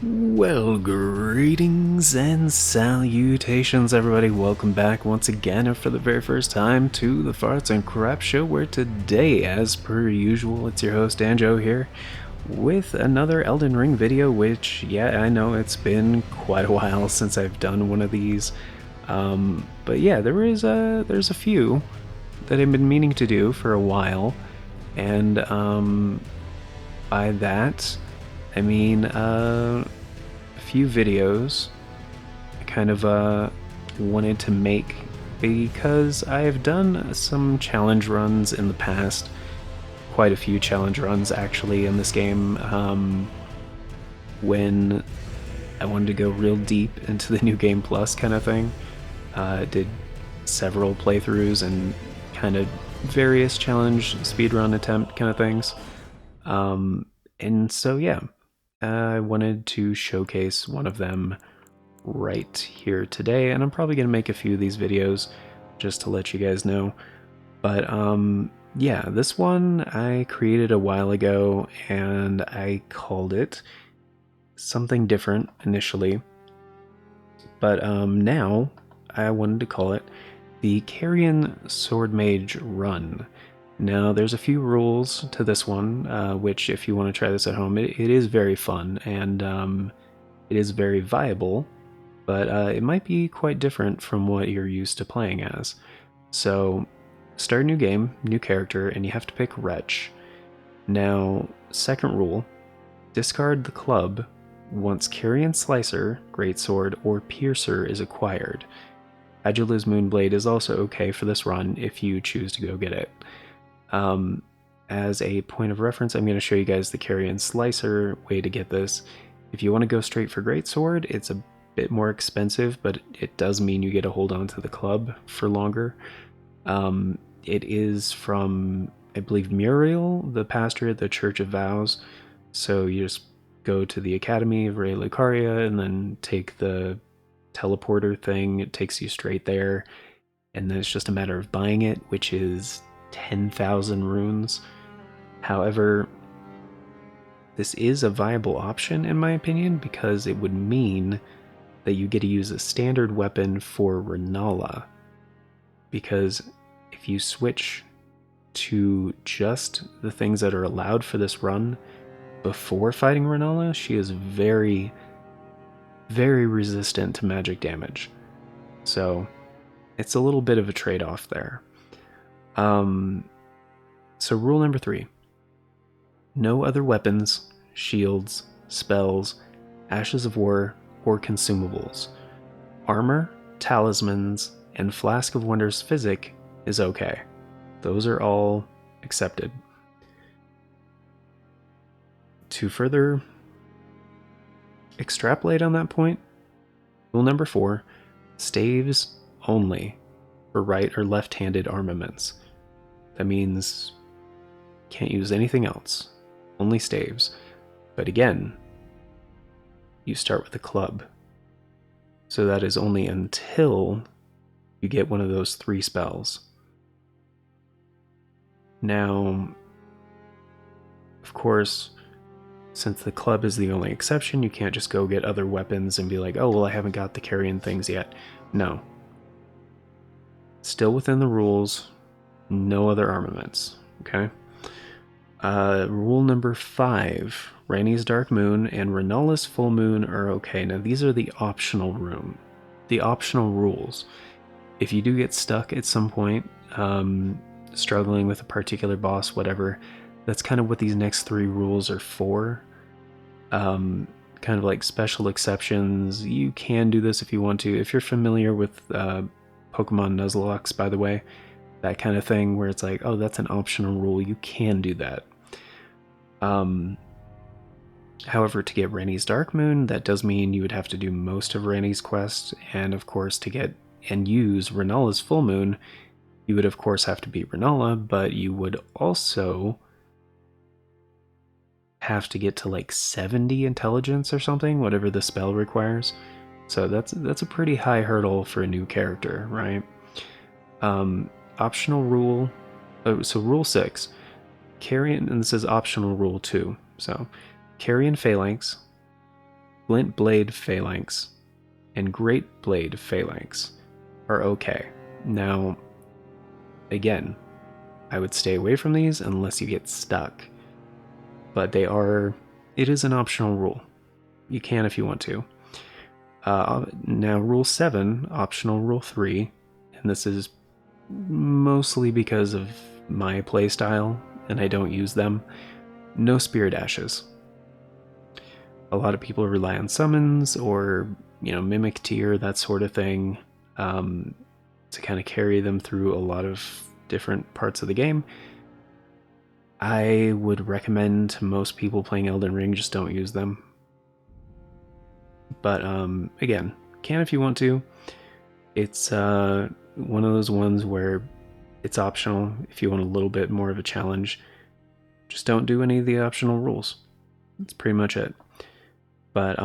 Well, greetings and salutations, everybody. Welcome back once again, and for the very first time, to the Farts and Crap Show, where today, as per usual, it's your host, Danjo, here, with another Elden Ring video, which, yeah, I know it's been quite a while since I've done one of these. But yeah, there's a few that I've been meaning to do for a while, and, by that, I mean, a few videos I kind of wanted to make because I've done some challenge runs in the past, quite a few challenge runs actually in this game, when I wanted to go real deep into the New Game Plus kind of thing. Did several playthroughs and kind of various challenge speedrun attempt kind of things. And so, yeah, I wanted to showcase one of them right here today, and I'm probably going to make a few of these videos just to let you guys know. But, yeah, this one I created a while ago, and I called it something different initially. But, now I wanted to call it the Carian Sword Mage Run. Now, there's a few rules to this one, which, if you want to try this at home, it is very fun and it is very viable, but it might be quite different from what you're used to playing as. So, start a new game, new character, and you have to pick Wretch. Now, second rule, discard the club once Carian Slicer, Greatsword, or Piercer is acquired. Adula's Moonblade is also okay for this run if you choose to go get it. As a point of reference, I'm going to show you guys the Carian Slicer way to get this. If you want to go straight for Greatsword, it's a bit more expensive, but it does mean you get to hold on to the club for longer. It is from, I believe, Muriel, the pastor at the Church of Vows. So you just go to the Academy of Rey Lucaria and then take the teleporter thing. It takes you straight there. And then it's just a matter of buying it, which is 10,000 runes. However, this is a viable option in my opinion because it would mean that you get to use a standard weapon for Renala. Because if you switch to just the things that are allowed for this run before fighting Renala, she is very, very resistant to magic damage. So it's a little bit of a trade-off there. So rule number 3. No other weapons, shields, spells, ashes of war, or consumables. Armor, talismans, and Flask of Wonders Physic is okay. Those are all accepted. To further extrapolate on that point, rule number 4, staves only for right or left-handed armaments. That means can't use anything else, only staves. But again, you start with a club. So that is only until you get one of those 3 spells. Now, of course, since the club is the only exception, you can't just go get other weapons and be like, oh, well, I haven't got the Carian things yet. No. Still within the rules, no other armaments, okay? Rule number 5, Rhaenys Dark Moon and Renala's Full Moon are okay. Now, these are the optional rules. If you do get stuck at some point, struggling with a particular boss, whatever, that's kind of what these next 3 rules are for. Kind of like special exceptions. You can do this if you want to. If you're familiar with Pokemon Nuzlocke, by the way, that kind of thing where it's like, oh, that's an optional rule, you can do that. However, to get Rhaenys Dark Moon, that does mean you would have to do most of Rhaenys' quest, and of course to get and use Renala's Full Moon, you would of course have to beat Renala, but you would also have to get to like 70 intelligence or something, whatever the spell requires. So that's a pretty high hurdle for a new character, right? Optional rule, so rule 6, Carian, and this is optional rule 2, so Carian Phalanx, Glint Blade Phalanx and Great Blade Phalanx are okay. Now, again, I would stay away from these unless you get stuck. But it is an optional rule. You can if you want to. Now, Rule 7, optional Rule 3, and this is mostly because of my playstyle, and I don't use them. No Spirit Ashes. A lot of people rely on summons or, Mimic Tier, that sort of thing, to kind of carry them through a lot of different parts of the game. I would recommend to most people playing Elden Ring, just don't use them. But again, can if you want to. It's one of those ones where it's optional if you want a little bit more of a challenge. Just don't do any of the optional rules. That's pretty much it. But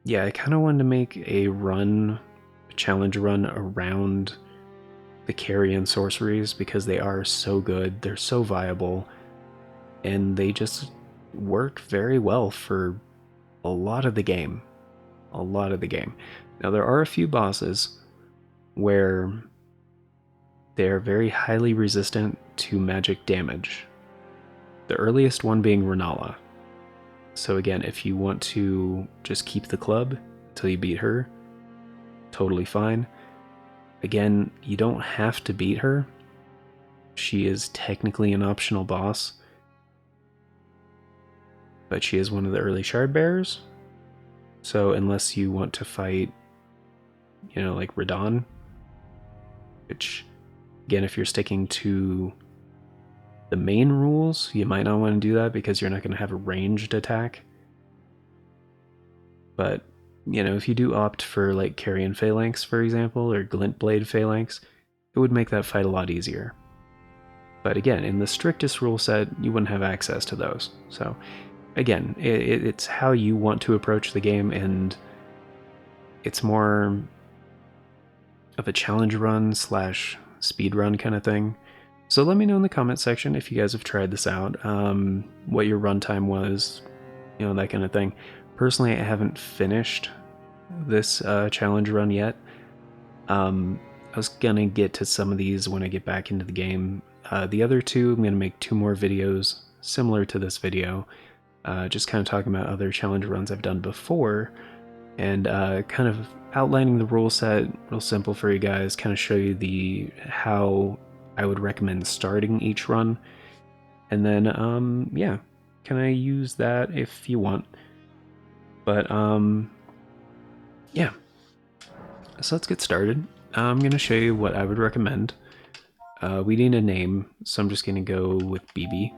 yeah, I kind of wanted to make a challenge run around the Carian sorceries because they are so good, they're so viable, and they just work very well for a lot of the game. Now, there are a few bosses where they're very highly resistant to magic damage. The earliest one being Renala. So again, if you want to just keep the club until you beat her, totally fine. Again, you don't have to beat her. She is technically an optional boss, but she is one of the early shard bearers. So unless you want to fight, like Radahn, which, again, if you're sticking to the main rules, you might not want to do that because you're not going to have a ranged attack. But, if you do opt for like Carian Phalanx, for example, or Glint Blade Phalanx, it would make that fight a lot easier. But again, in the strictest rule set, you wouldn't have access to those. So again, it's how you want to approach the game, and it's more of a challenge run / speed run kind of thing. So let me know in the comment section if you guys have tried this out, what your runtime was, that kind of thing. Personally, I haven't finished this challenge run yet. I was gonna get to some of these when I get back into the game. The other two, I'm gonna make 2 more videos similar to this video, just kind of talking about other challenge runs I've done before, and kind of outlining the rule set real simple for you guys, kind of show you how I would recommend starting each run, and then yeah, kind of use that if you want. But yeah, so let's get started. I'm gonna show you what I would recommend. We need a name, so I'm just gonna go with BB.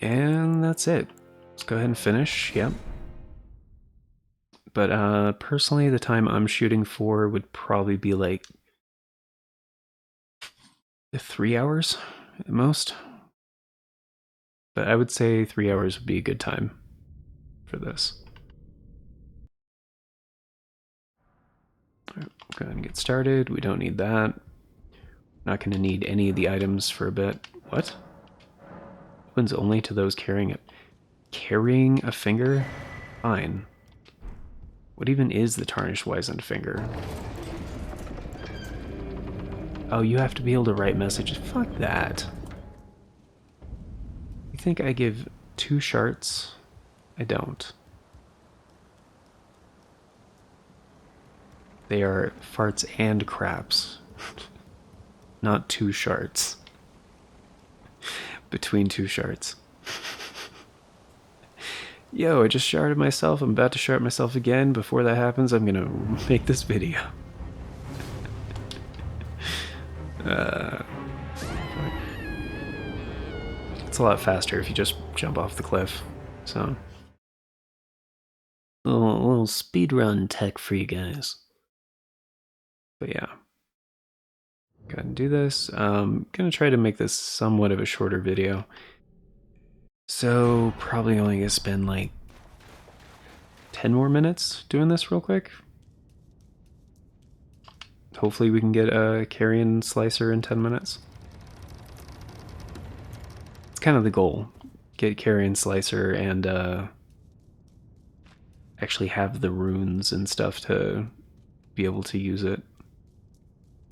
And that's it. Let's go ahead and finish, yep. But personally, the time I'm shooting for would probably be like 3 hours at most. But I would say 3 hours would be a good time for this. Right, go ahead and get started. We don't need that. Not going to need any of the items for a bit. What? Opens only to those carrying it. Carrying a finger? Fine. What even is the Tarnished Wizened Finger? Oh, you have to be able to write messages. Fuck that. You think I give 2 shards? I don't. They are farts and craps. Not 2 shards. Between 2 shards. Yo, I just sharded myself. I'm about to shard myself again. Before that happens, I'm gonna make this video. It's a lot faster if you just jump off the cliff. So, a little speedrun tech for you guys. But yeah, go ahead and do this. Gonna try to make this somewhat of a shorter video. So probably only gonna spend like 10 more minutes doing this real quick. Hopefully we can get a Carian slicer in 10 minutes. It's kind of the goal. Get Carian slicer and actually have the runes and stuff to be able to use it.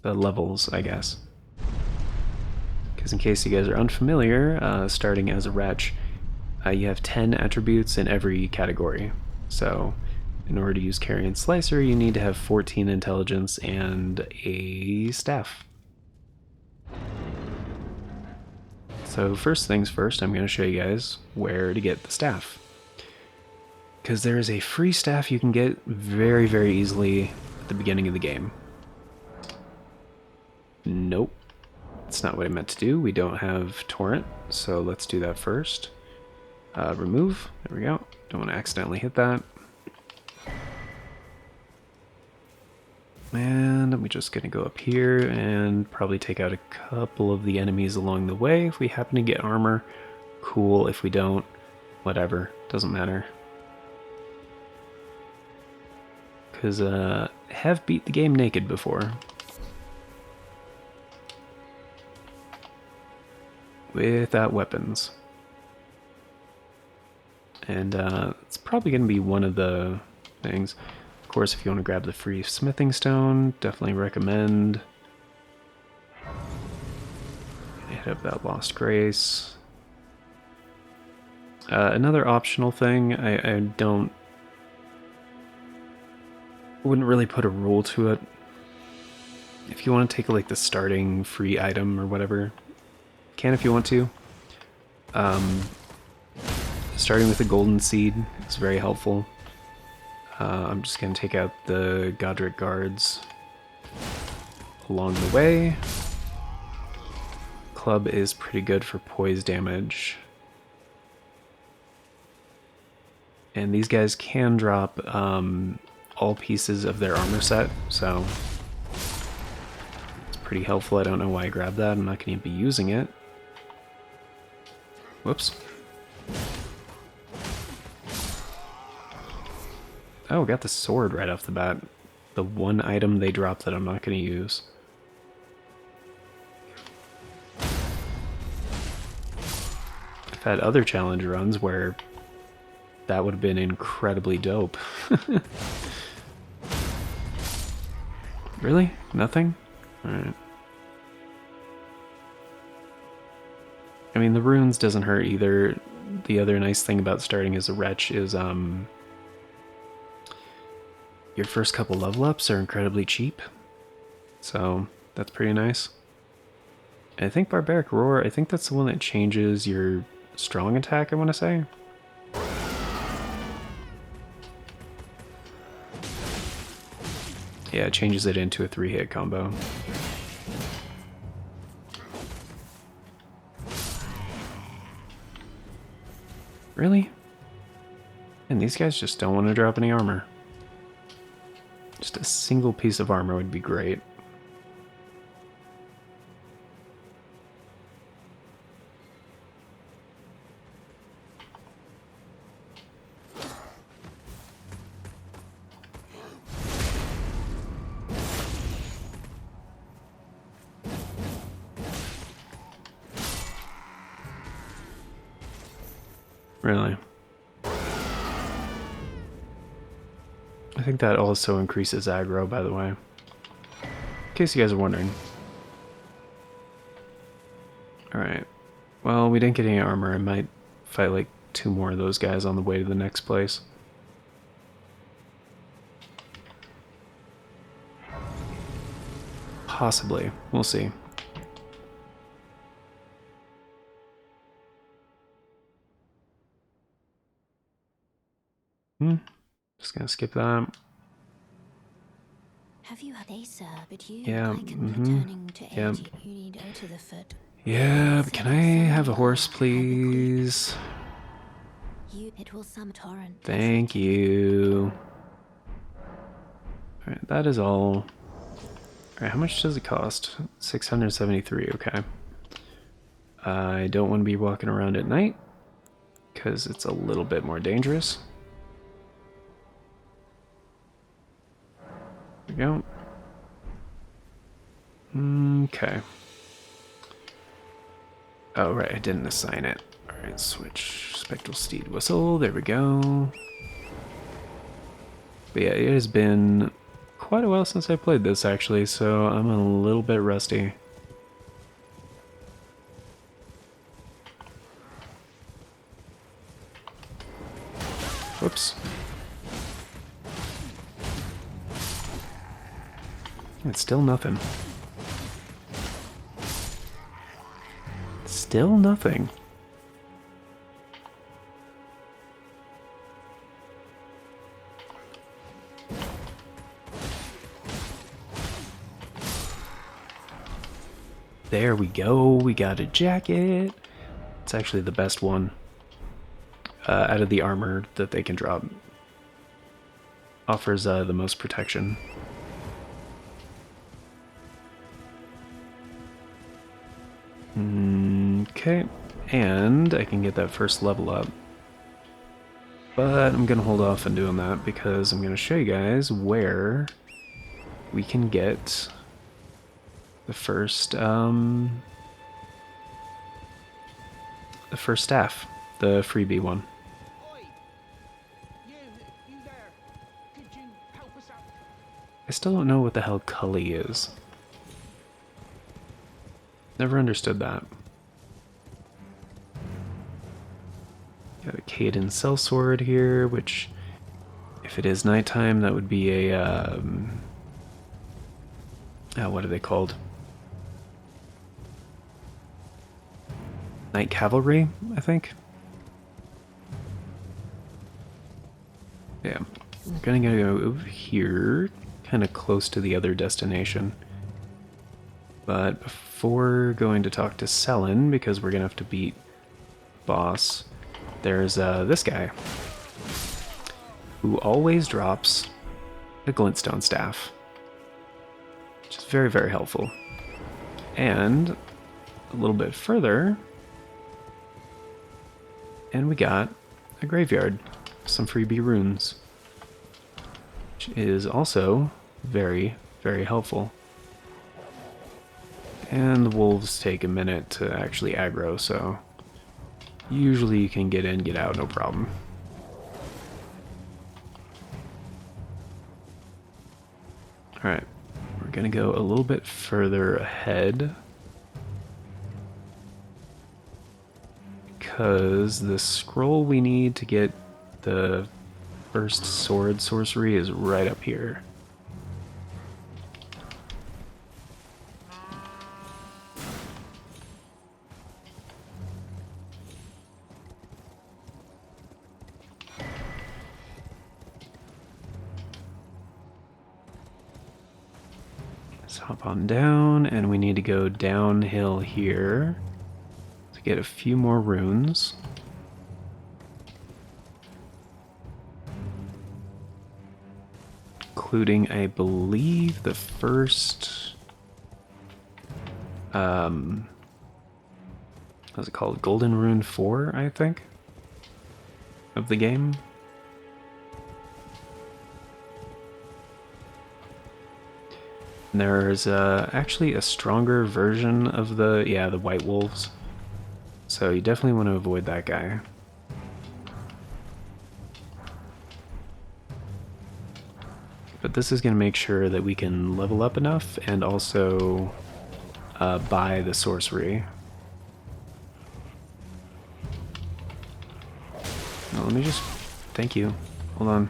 The levels, I guess. Because in case you guys are unfamiliar, starting as a wretch, you have 10 attributes in every category. So in order to use Carian Slicer, you need to have 14 intelligence and a staff. So first things first, I'm going to show you guys where to get the staff. Because there is a free staff you can get very, very easily at the beginning of the game. Nope. That's not what I meant to do. We don't have Torrent, so let's do that first. Remove. There we go. Don't want to accidentally hit that. And we're just going to go up here and probably take out a couple of the enemies along the way. If we happen to get armor, cool. If we don't, whatever. Doesn't matter. Because I have beat the game naked before. Without weapons. And it's probably going to be one of the things. Of course, if you want to grab the free smithing stone, definitely recommend. Hit up that Lost Grace. Another optional thing, I wouldn't really put a rule to it. If you want to take like the starting free item or whatever, can if you want to. Starting with the golden seed is very helpful. I'm just going to take out the Godric guards along the way. Club is pretty good for poise damage. And these guys can drop all pieces of their armor set, so it's pretty helpful. I don't know why I grabbed that. I'm not going to be using it. Whoops. Oh, got the sword right off the bat. The one item they dropped that I'm not going to use. I've had other challenge runs where that would have been incredibly dope. Really? Nothing? Alright. I mean, the runes doesn't hurt either. The other nice thing about starting as a wretch is, your first couple level ups are incredibly cheap. So, that's pretty nice. And I think Barbaric Roar, I think that's the one that changes your strong attack, I want to say. Yeah, it changes it into a 3-hit combo. Really? And these guys just don't want to drop any armor. Just a single piece of armor would be great. Really? I think that also increases aggro, by the way. In case you guys are wondering. Alright. Well, we didn't get any armor. I might fight like 2 more of those guys on the way to the next place. Possibly. We'll see. Just gonna skip that. Have you had a sir, but you Yeah, returning to yeah. age, you need go to the foot. Yeah, but can I have a horse, please? It will some torrent. Thank you. Alright, that is all. Alright, how much does it cost? 673, okay. I don't want to be walking around at night, because it's a little bit more dangerous. There we go. Okay. Oh, right, I didn't assign it. Alright, switch. Spectral Steed Whistle, there we go. But yeah, it has been quite a while since I played this actually, so I'm a little bit rusty. Whoops. It's still nothing. Still nothing. There we go. We got a jacket. It's actually the best one out of the armor that they can drop. Offers the most protection. Okay, and I can get that first level up. But I'm going to hold off on doing that because I'm going to show you guys where we can get the first staff, the freebie one. You there. Could you help us out? I still don't know what the hell Cully is. Never understood that. Got a Caden sellsword here, which, if it is nighttime, that would be a, what are they called? Night Cavalry, I think? Yeah. I'm gonna go over here, kind of close to the other destination. But before going to talk to Selin, because we're gonna have to beat boss, there's this guy who always drops a glintstone staff, which is very, very helpful. And a little bit further, and we got a graveyard, some freebie runes, which is also very, very helpful. And the wolves take a minute to actually aggro, so usually you can get in, get out, no problem. Alright, we're gonna go a little bit further ahead, because the scroll we need to get the first sword sorcery is right up here. Let's hop on down, and we need to go downhill here to get a few more runes. Including, I believe, the first, what's it called? Golden Rune 4, I think, of the game. And there's actually a stronger version of the White Wolves. So you definitely want to avoid that guy. But this is going to make sure that we can level up enough and also buy the sorcery. Now, let me just... Thank you. Hold on.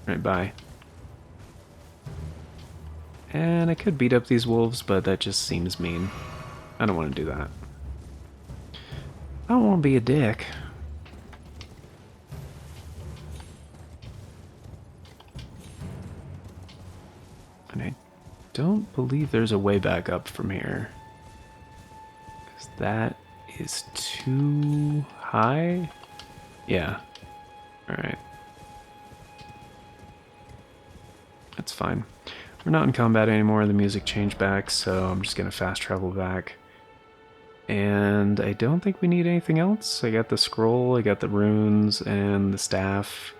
Right, bye. And I could beat up these wolves, but that just seems mean. I don't want to do that. I don't want to be a dick. And I don't believe there's a way back up from here, because that is too high. Yeah. Alright. That's fine. We're not in combat anymore, the music changed back, so I'm just gonna fast travel back. And I don't think we need anything else. I got the scroll, I got the runes, and the staff.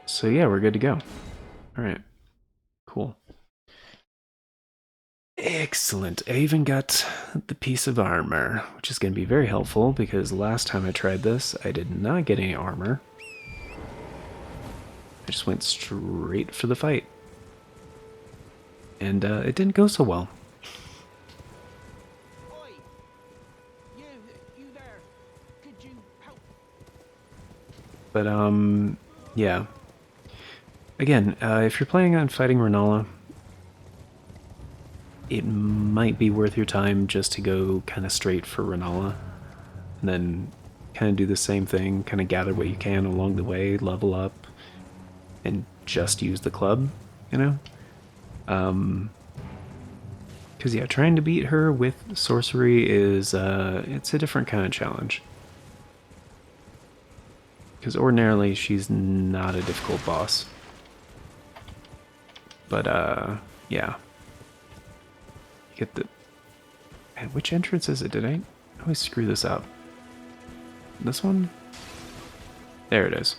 So yeah, we're good to go. Alright. Cool. Excellent. I even got the piece of armor, which is going to be very helpful because last time I tried this, I did not get any armor. I just went straight for the fight. And it didn't go so well. Oi! You there? Could you help? But, yeah. Again, if you're planning on fighting Renala, it might be worth your time just to go kind of straight for Renala. And then kind of do the same thing, kind of gather what you can along the way, level up, and just use the club, you know? Because, yeah, trying to beat her with sorcery is, it's a different kind of challenge. Because ordinarily, she's not a difficult boss. But, yeah. Get the... Man, which entrance is it? Did I always screw this up? This one? There it is.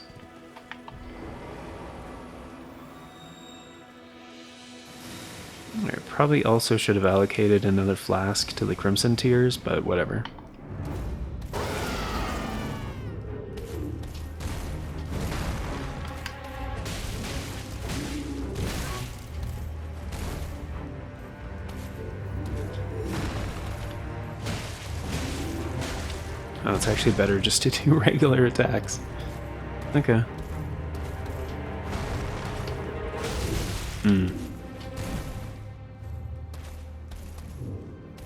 I probably also should have allocated another flask to the Crimson Tears, but whatever. Oh, it's actually better just to do regular attacks. Okay.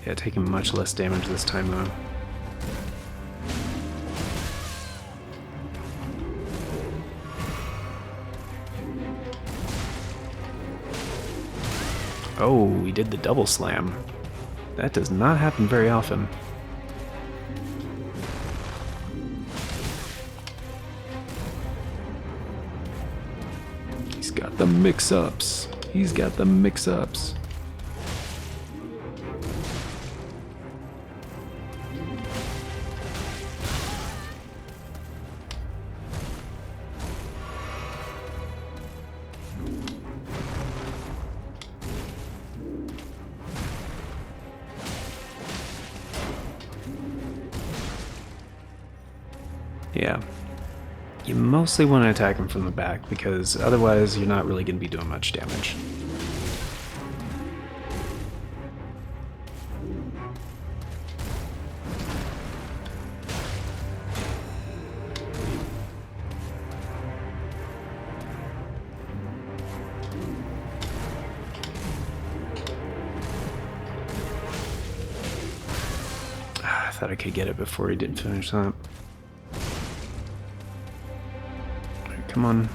Yeah, taking much less damage this time, though. Oh, we did the double slam. That does not happen very often. He's got the mix-ups. He's got the mix-ups. Yeah. You mostly want to attack him from the back, because otherwise you're not really going to be doing much damage. I thought I could get it before he did finish that. Come on.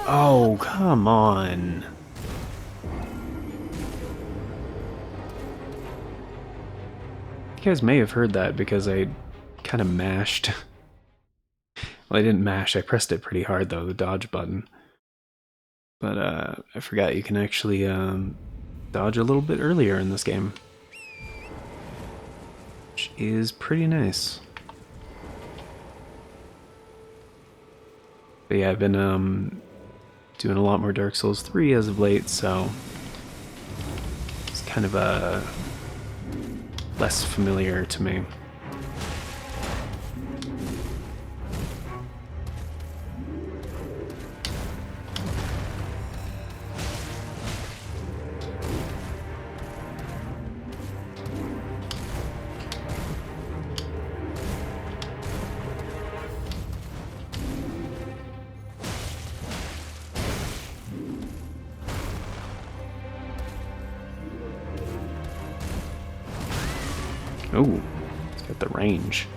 Oh, come on. You guys may have heard that because I kind of mashed. Well, I didn't mash, I pressed it pretty hard though, the dodge button. But I forgot you can actually dodge a little bit earlier in this game. Which is pretty nice. But yeah, I've been doing a lot more Dark Souls 3 as of late, so it's kind of less familiar to me. Oh, it's got the range.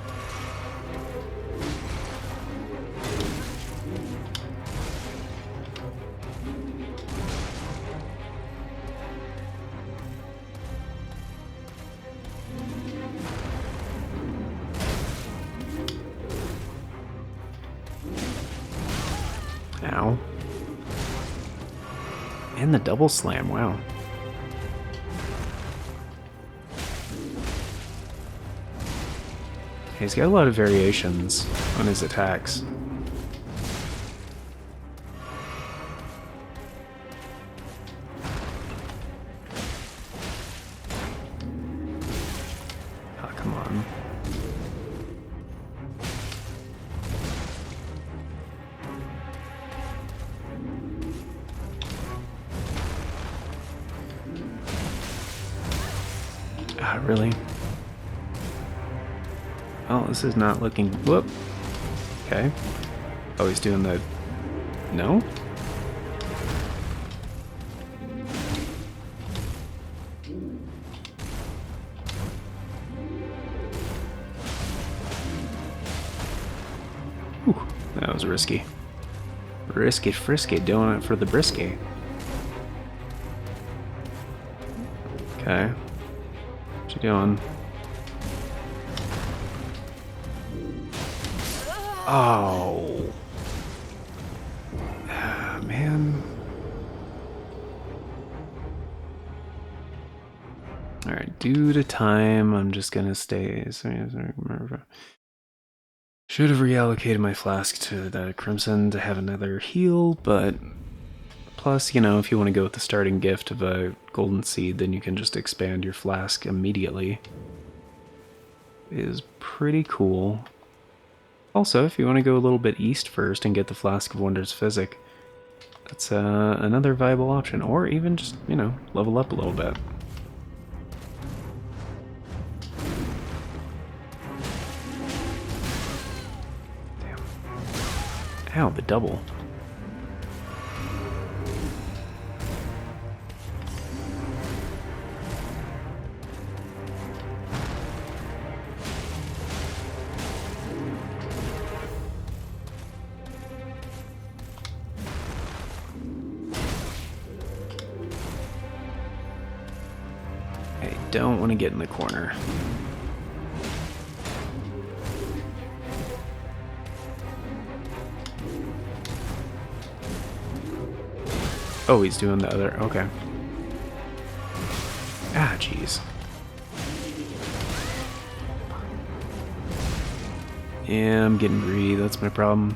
Ow. And the double slam, wow. He's got a lot of variations on his attacks. Oh, come on. God, really? Oh, this is not looking... Whoop. Okay. Oh, he's doing the... No? Whew, that was risky. Risky frisky, doing it for the brisky. Okay. What you doing? Oh. Ah, man. Alright, due to time, I'm just gonna stay. Should have reallocated my flask to the Crimson to have another heal, but plus, you know, if you want to go with the starting gift of a golden seed, then you can just expand your flask immediately. It is pretty cool. Also, if you want to go a little bit east first and get the Flask of Wonders Physic, that's another viable option. Or even just, you know, level up a little bit. Damn. Ow, the double. Don't want to get in the corner. Oh, he's doing the other. Okay. Ah, jeez. Yeah, I'm getting greedy. That's my problem.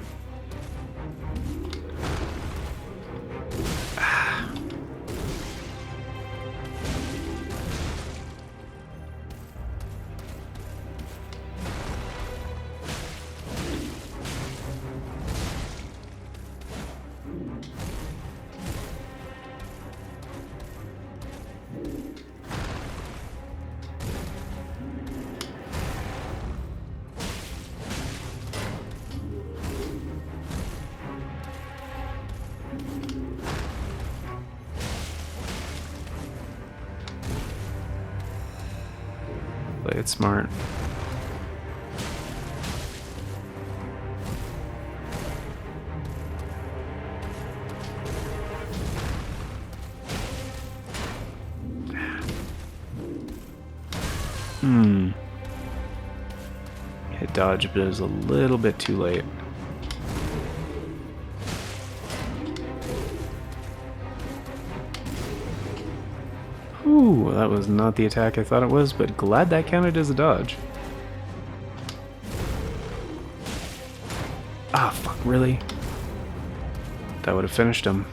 Play it smart. Hit dodge, but it was a little bit too late. Ooh, that was not the attack I thought it was, but glad that counted as a dodge. Ah, fuck, really? That would have finished him.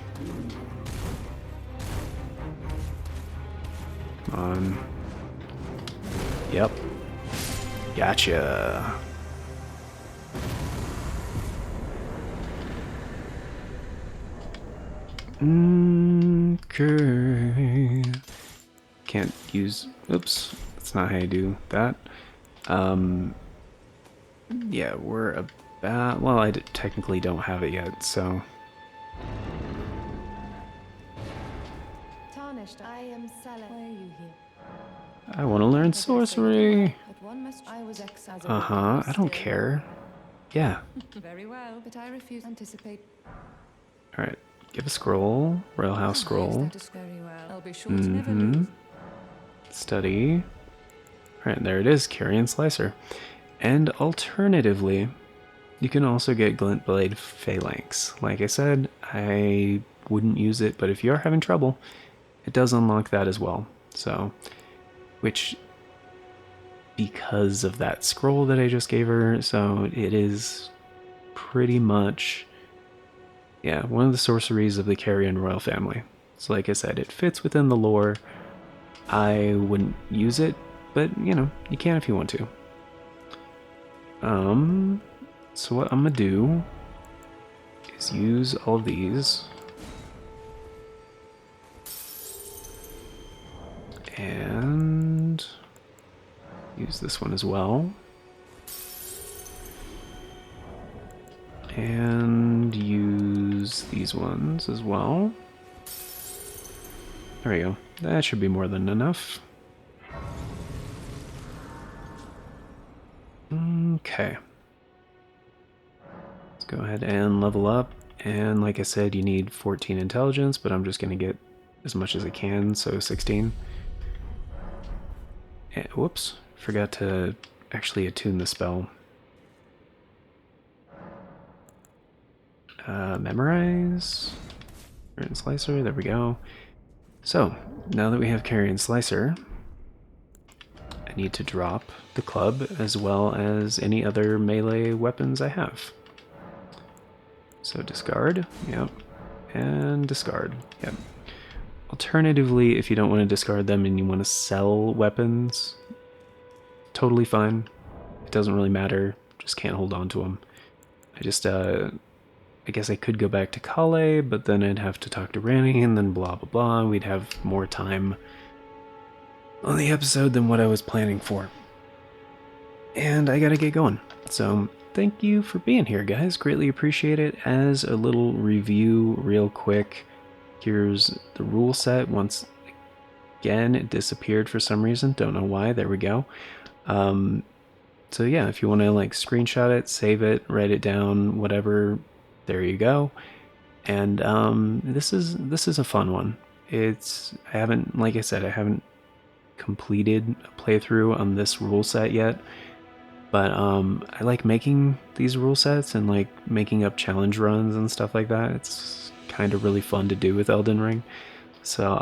Come on. Yep. Gotcha. Okay. Can't use... Oops. That's not how you do that. Yeah, we're about... Well, I technically don't have it yet, so... Tarnished, I am Salah. Why are you here? I want to learn sorcery. But one must. I was exiled. Uh-huh, I don't care. Yeah. Very well, but I refuse to anticipate. Alright, give a scroll. Royal House scroll. That is very well. I'll be sure to never lose. Study. Alright, there it is, Carian Slicer. And alternatively, you can also get Glintblade Phalanx. Like I said, I wouldn't use it, but if you are having trouble, it does unlock that as well. So, which, because of that scroll that I just gave her, so it is pretty much, yeah, one of the sorceries of the Carian royal family. So like I said, it fits within the lore. I wouldn't use it, but, you know, you can if you want to. So what I'm gonna do is use all of these. And Use this one as well. And use these ones as well. There we go. That should be more than enough. Okay. Let's go ahead and level up. And like I said, you need 14 intelligence, but I'm just going to get as much as I can, so 16. And, whoops, forgot to actually attune the spell. Memorize. Carian Slicer, there we go. So, now that we have Carian Slicer, I need to drop the club as well as any other melee weapons I have. So discard, yep, and discard, yep. Alternatively, if you don't want to discard them and you want to sell weapons, totally fine. It doesn't really matter, just can't hold on to them. I guess I could go back to Kale, but then I'd have to talk to Ranny and then blah blah blah. We'd have more time on the episode than what I was planning for. And I gotta get going. So thank you for being here, guys. Greatly appreciate it. As a little review real quick, here's the rule set. Once again, it disappeared for some reason. Don't know why. There we go. So yeah, if you want to like screenshot it, save it, write it down, whatever, there you go. And this is a fun one. I haven't, like I said, I haven't completed a playthrough on this rule set yet, but I like making these rule sets and like making up challenge runs and stuff like that. It's kind of really fun to do with Elden Ring. So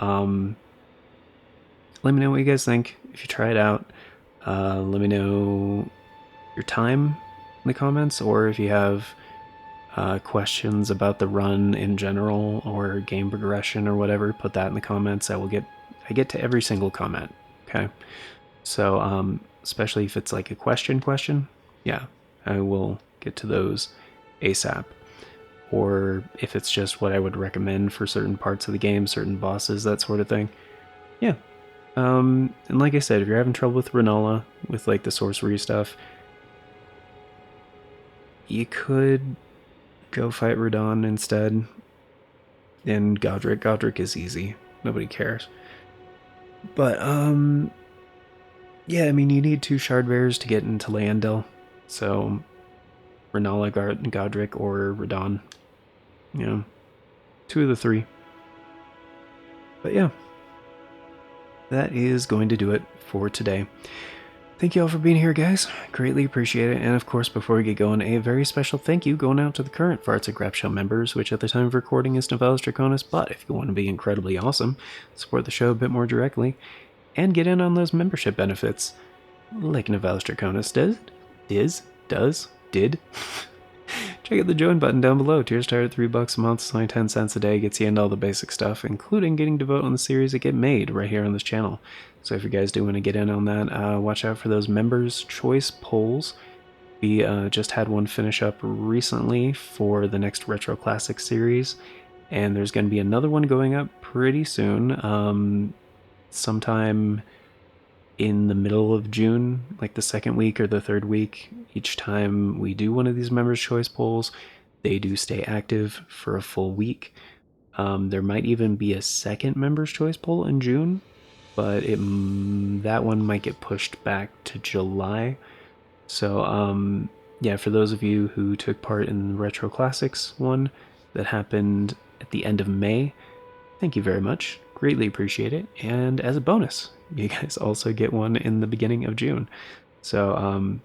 let me know what you guys think. If you try it out, let me know your time in the comments, or if you have questions about the run in general or game progression or whatever, put that in the comments. I get to every single comment. Okay, so especially if it's like a question, yeah, I will get to those ASAP. Or if it's just what I would recommend for certain parts of the game, certain bosses, that sort of thing, yeah. And like I said, if you're having trouble with Renala, with like the sorcery stuff, you could go fight Radon instead. And Godric. Godric is easy. Nobody cares. But, yeah, I mean, you need 2 shard bearers to get into Leandel. So, Renala, Godric, or Radon. You know, 2 of the 3. But yeah, that is going to do it for today. Thank you all for being here, guys. Greatly appreciate it. And of course, before we get going, a very special thank you going out to the current Farts at Grap Show members, which at the time of recording is Novellis Draconis. But if you want to be incredibly awesome, support the show a bit more directly, and get in on those membership benefits, like Novellis Draconis did. Check out the join button down below. Tiers start at $3 a month, it's only 10 cents a day. Gets you into all the basic stuff, including getting to vote on the series that get made right here on this channel. So if you guys do want to get in on that, watch out for those members' choice polls. We just had one finish up recently for the next Retro Classic series, and there's going to be another one going up pretty soon, sometime in the middle of June, like the second week or the third week. Each time we do one of these members' choice polls, they do stay active for a full week. There might even be a second members' choice poll in June, but that one might get pushed back to July. So yeah, for those of you who took part in the Retro Classics one that happened at the end of May, thank you very much. Greatly appreciate it. And as a bonus, you guys also get one in the beginning of June. So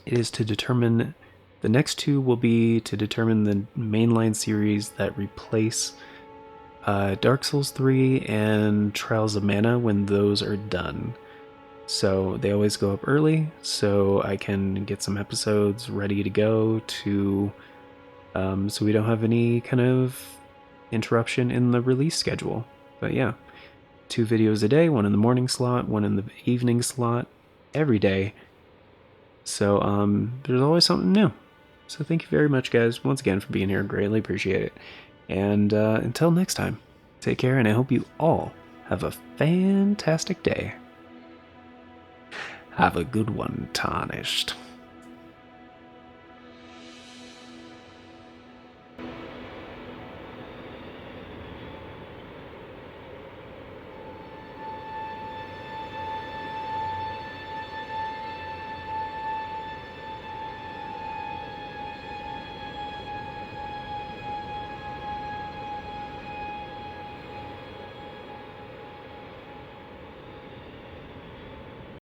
it is to determine, the next 2 will be to determine the mainline series that replace Dark Souls 3 and Trials of Mana when those are done. So they always go up early, so I can get some episodes ready to go to, so we don't have any kind of interruption in the release schedule. But yeah, 2 videos a day, one in the morning slot, one in the evening slot, every day. So there's always something new. So thank you very much, guys, once again for being here. Greatly appreciate it. And until next time, take care, and I hope you all have a fantastic day. Have a good one, Tarnished.